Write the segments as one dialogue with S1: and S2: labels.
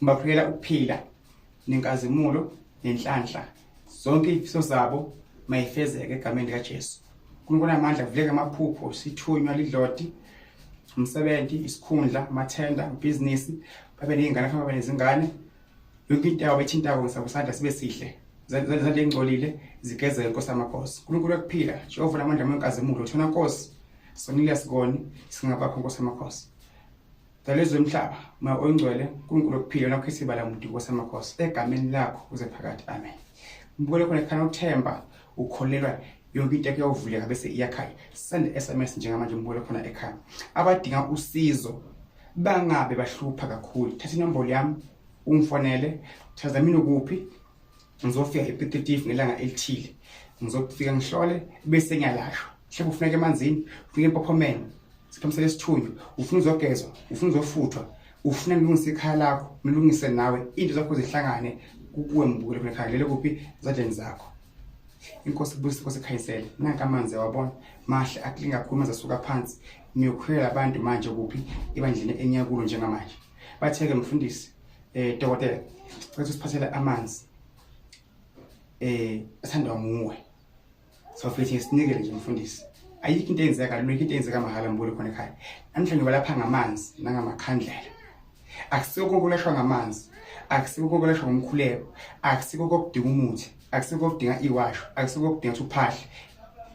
S1: ngibaphekela ukuphila nenkazimulo nenhlanhla zonke izifiso zabo mayifezeke egameni likaJesu. uNkulunkulu Anamandla avuleke amaphupho, sithunywa lidlodi, umsebenzi, isikhundla, amathenda, ibhizinisi, babe nezingane babe nezingane, yonke into yabo ethintako ngisabusandla sibe sihle, zandle engcolile zigeze inkosi yamakhosi. uNkulunkulu okuphila, Jehova namandla wenkazimulo, thina Nkosi sonile sikoni singabakho inkosi yamakhosi. Dalezwe emhlaba ma oyingcwele uNkulunkulu okuphila nakho isibala umuntu inkosi yamakhosi egameni lakho uze phakathi. Amen. Mbukele khona ekhaya uthemba ukholelwa yonke into kuyovuleka bese iyakhaya. Send SMS njengamanje mbukele khona ekhaya. Abadinga usizo bangabe bahlupha kakhulu. Thatha inombolo yami ungifonele, Dlamini ukuphi? Ngizofika ePetitive ngelanga elithile. Ngizofika ngihlole bese ngiyalashwa. Mhlawumbe ufuneka emanzini, ufike empophomeni, siphamisele isithunyu, ufuna uzogezwa, ufuna uzofuthwa, ufuna ngilungise ikhaya lakho, ngilungise nawe into zakho zihlangane kuwe mbukele khona ekhaya. Lele kuphi zadleni zakho. Inkosi kubusisa inkosi ekhayisele. Nanka amanzi wabona mahle akulinga kakhulu manje asuka phansi. Niyokhwela abantu manje kuphi ebandleni enyakulo njengamanje. Batheke mfundisi dokotela sicela usiphathele amanzi athandwa nguwe. So futhi sinikele nje mfundisi. Ayikho into eyenzeka, lonke into eyenzeka mahala mbukele khona ekhaya. Namhlanje balapha ngamanzi nangamakhandlela. Akusiko konkulashwa ngamanzi, akusiko konkulashwa ngomkhuleko, akusiko kokudinga umuthi, akusiko kokudinga iwasho, akusiko kokudinga uphahle.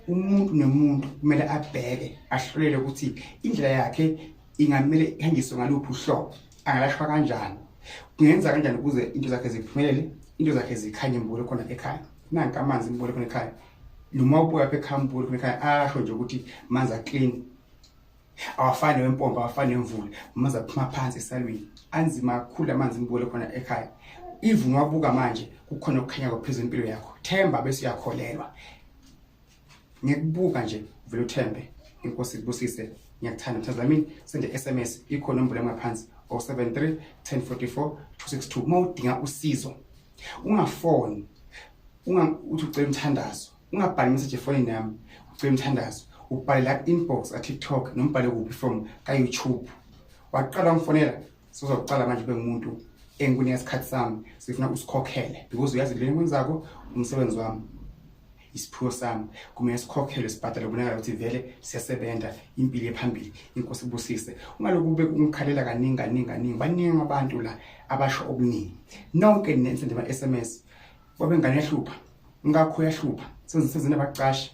S1: Umuntu nomuntu kumele abheke ahlolele ukuthi indlela yakhe ingamele ihanjiswe ngaluphi uhlobo, angalashwa kanjani, kungenza kanjani ukuze into zakhe ziphumelele, into zakhe zikhanye mbukele khona ekhaya. Nanka amanzi mbukele khona ekhaya. Noma ubuya ekhaya mbukele khona ekhaya asho nje ukuthi manzi clean, awafani wempompa, awafani nemvula, manzi aphuma phansi esalwini. Anzima kakhulu amanzi mbukele khona ekhaya. Even wabuka manje kukhona ukukhanya kwaphezulu impilo yakho. Themba bese uyakholelwa. Ngikubuka nje vele uthembe. Inkosi ibusise. Ngiyakuthanda Mthandazi. Send SMS ikhona inombolo engaphansi 073 1044 262. Mawudinga usizo ungafoni, uthi ucela umthandazo, ungabhali message efonini yami ucela umthandazo, ubhale la inbox ka TikTok noma ubhale kuphi from ka YouTube. Waqala ngifonela sizoqala manje bengumuntu engikunika isikhathi sami sifuna usikhokhele because uyazi le ngenzako umsebenzi wami isipho sami kumele sikhokhele sibhadale kubonakala ukuthi vele siyasebenza impilo ephambili. Inkosi ibusise. Ungaloku ube ungikhalela kaningi baningi abantu la abasho okuningi. Nonke nisende ama SMS babe ngane yahlupha, ngakho yahlupha sezine abaqashi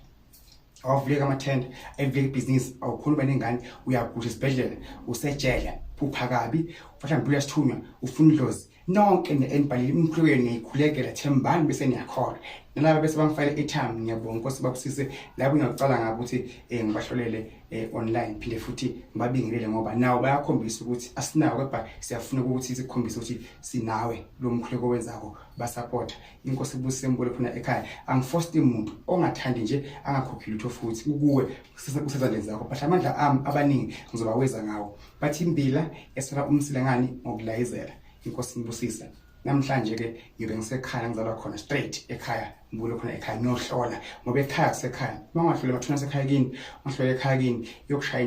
S1: awavuleka amathenda, ayivuleka ibhizinisi, awukhuluma nengane, uyagusha isibhedlela, usejele, phupha kabi, mhlawumbe uyasithunywa, ufuna idlozi. Nonke enibhalile imkhulekweni ngiyikhulekela thembani bese niyakhola. Nalabo bese bangifayile airtime ngiyabonga Nkosi babusise labo ngiyacala ngabo ukuthi ngibahlolele online phinde futhi ngibabingelele ngoba nawo bayakhombisa ukuthi asinawo kepha siyafuna ukuthi sikhombise ukuthi sinawe lo mkhuleko wenzako basupport. Inkosi ibusise mbukele khona ekhaya. Angiforce umuntu ongathandi nje angakhokheli utho futhi kuwe kusezandleni zakho. Phela amandla ami abaningi ngizobaweza ngawo. Bathi imbila esela umsilengani ngokulayezela. Inkosi ibusise. Namhlanje ke ngibe ngisekhaya ngizalwa khona straight ekhaya mbukele khona ekhaya ngiyohlola ngoba ekhaya kusekhaya. Uma ungahlole mathuna sekhaya kini, ungahlole ekhaya kini yokushaya